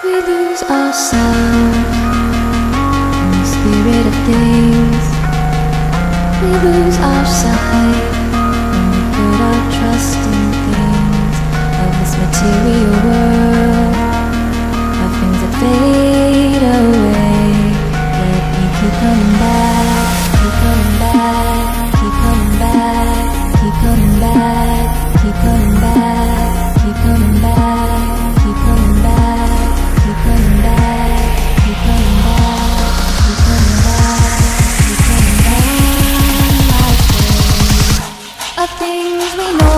We lose ourselves in the spirit of things. We lose our sight when we put our trust in things of this material world, of things that fade away. Let me keep coming back, keep coming back, keep coming back, keep coming back, keep coming back, keep coming back, keep coming back, keep coming back, keep coming back, keep coming back, keep coming back. Of things we know.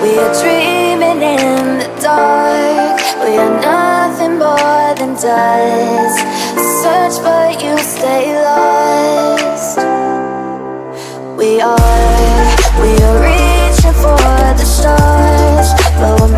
We are dreaming in the dark. We are nothing more than dust. Search but you stay lost. We are reaching for the stars, but we're